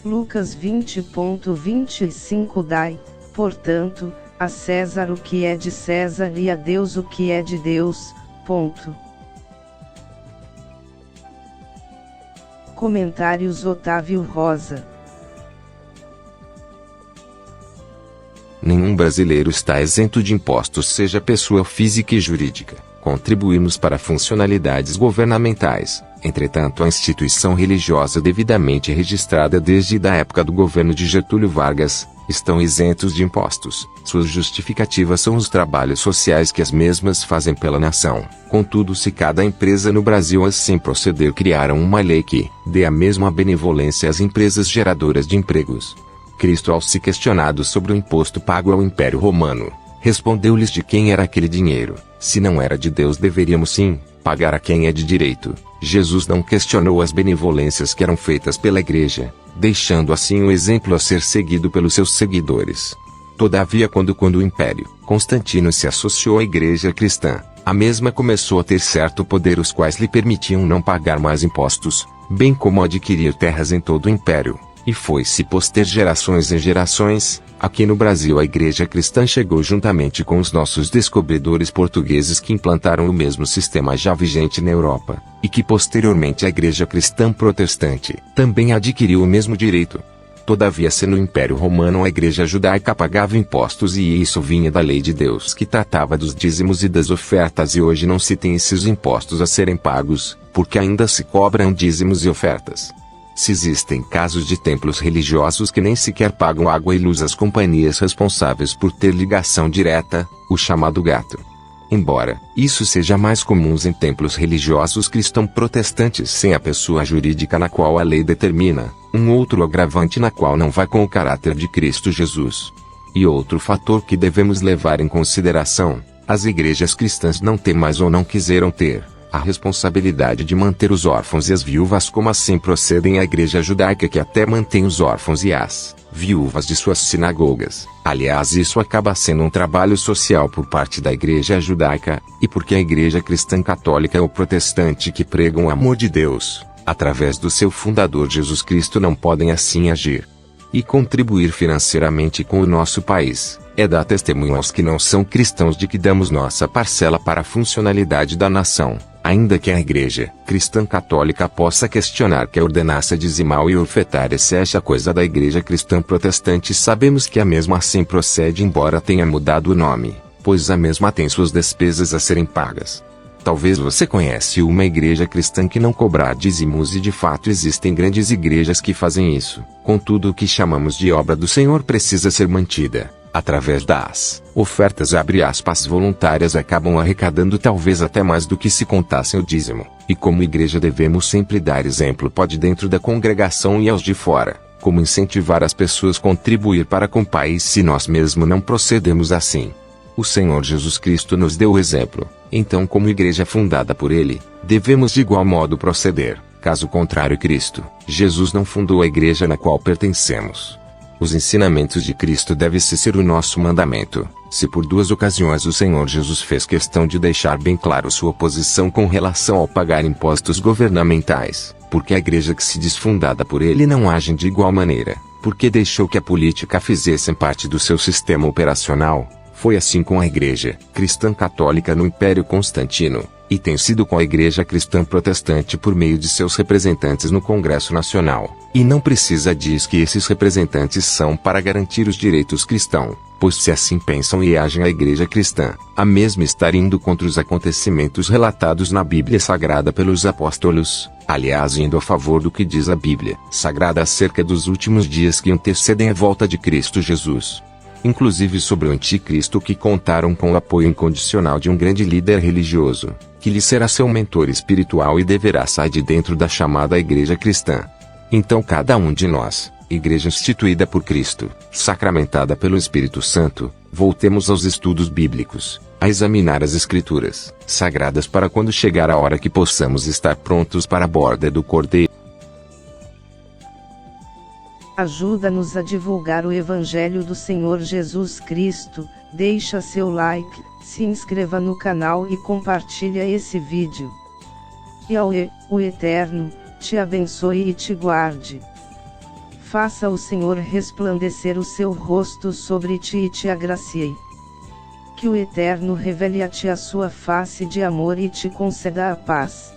Lucas 20:25 Dai, portanto, a César o que é de César e a Deus o que é de Deus. Comentários Otávio Rosa. Nenhum brasileiro está isento de impostos, seja pessoa física e jurídica. Contribuímos para funcionalidades governamentais. Entretanto, a instituição religiosa devidamente registrada desde a época do governo de Getúlio Vargas, estão isentos de impostos. Suas justificativas são os trabalhos sociais que as mesmas fazem pela nação. Contudo, se cada empresa no Brasil assim proceder, criaram uma lei que dê a mesma benevolência às empresas geradoras de empregos. Cristo, ao se questionado sobre o imposto pago ao Império Romano, respondeu-lhes de quem era aquele dinheiro. Se não era de Deus, deveríamos sim pagar a quem é de direito. Jesus não questionou as benevolências que eram feitas pela Igreja, deixando assim um exemplo a ser seguido pelos seus seguidores. Todavia, quando o Império Constantino se associou à Igreja cristã, a mesma começou a ter certo poder, os quais lhe permitiam não pagar mais impostos, bem como adquirir terras em todo o Império. E foi-se poster gerações em gerações. Aqui no Brasil, a Igreja cristã chegou juntamente com os nossos descobridores portugueses, que implantaram o mesmo sistema já vigente na Europa, e que posteriormente a Igreja cristã protestante também adquiriu o mesmo direito. Todavia, se no Império Romano a Igreja judaica pagava impostos, e isso vinha da lei de Deus, que tratava dos dízimos e das ofertas, e hoje não se tem esses impostos a serem pagos, porque ainda se cobram dízimos e ofertas. Se existem casos de templos religiosos que nem sequer pagam água e luz às companhias responsáveis por ter ligação direta, o chamado gato. Embora isso seja mais comum em templos religiosos cristão-protestantes sem a pessoa jurídica na qual a lei determina, um outro agravante na qual não vai com o caráter de Cristo Jesus. E outro fator que devemos levar em consideração: as igrejas cristãs não têm mais, ou não quiseram ter, a responsabilidade de manter os órfãos e as viúvas, como assim procedem a Igreja judaica, que até mantém os órfãos e as viúvas de suas sinagogas. Aliás, isso acaba sendo um trabalho social por parte da Igreja judaica, e porque a Igreja cristã católica ou protestante, que pregam o amor de Deus, através do seu fundador Jesus Cristo, não podem assim agir. E contribuir financeiramente com o nosso país é dar testemunho aos que não são cristãos de que damos nossa parcela para a funcionalidade da nação. Ainda que a Igreja cristã católica possa questionar que a ordenança dizimal e ofertária seja coisa da Igreja cristã protestante, sabemos que a mesma assim procede, embora tenha mudado o nome, pois a mesma tem suas despesas a serem pagas. Talvez você conhece uma igreja cristã que não cobrar dízimos, e de fato existem grandes igrejas que fazem isso. Contudo, o que chamamos de obra do Senhor precisa ser mantida. Através das ofertas voluntárias, acabam arrecadando talvez até mais do que se contassem o dízimo. E como igreja devemos sempre dar exemplo, pode dentro da congregação e aos de fora, como incentivar as pessoas a contribuir para com o país, se nós mesmos não procedemos assim. O Senhor Jesus Cristo nos deu o exemplo, então como igreja fundada por Ele, devemos de igual modo proceder. Caso contrário, Cristo Jesus não fundou a igreja na qual pertencemos. Os ensinamentos de Cristo devem ser o nosso mandamento. Se por 2 ocasiões o Senhor Jesus fez questão de deixar bem claro sua posição com relação ao pagar impostos governamentais, porque a igreja que se diz fundada por Ele não age de igual maneira, porque deixou que a política fizesse parte do seu sistema operacional. Foi assim com a Igreja cristã católica no Império Constantino, e tem sido com a Igreja cristã protestante por meio de seus representantes no Congresso Nacional. E não precisa dizer que esses representantes são para garantir os direitos cristãos, pois se assim pensam e agem a Igreja cristã, a mesma estar indo contra os acontecimentos relatados na Bíblia Sagrada pelos apóstolos, aliás indo a favor do que diz a Bíblia Sagrada acerca dos últimos dias que antecedem a volta de Cristo Jesus. Inclusive sobre o anticristo, que contaram com o apoio incondicional de um grande líder religioso, que lhe será seu mentor espiritual e deverá sair de dentro da chamada Igreja cristã. Então cada um de nós, igreja instituída por Cristo, sacramentada pelo Espírito Santo, voltemos aos estudos bíblicos, a examinar as Escrituras sagradas, para quando chegar a hora que possamos estar prontos para a borda do Cordeiro. Ajuda-nos a divulgar o Evangelho do Senhor Jesus Cristo, deixa seu like, se inscreva no canal e compartilha esse vídeo. Yahweh, o Eterno, te abençoe e te guarde. Faça o Senhor resplandecer o seu rosto sobre ti e te agracie. Que o Eterno revele a ti a sua face de amor e te conceda a paz.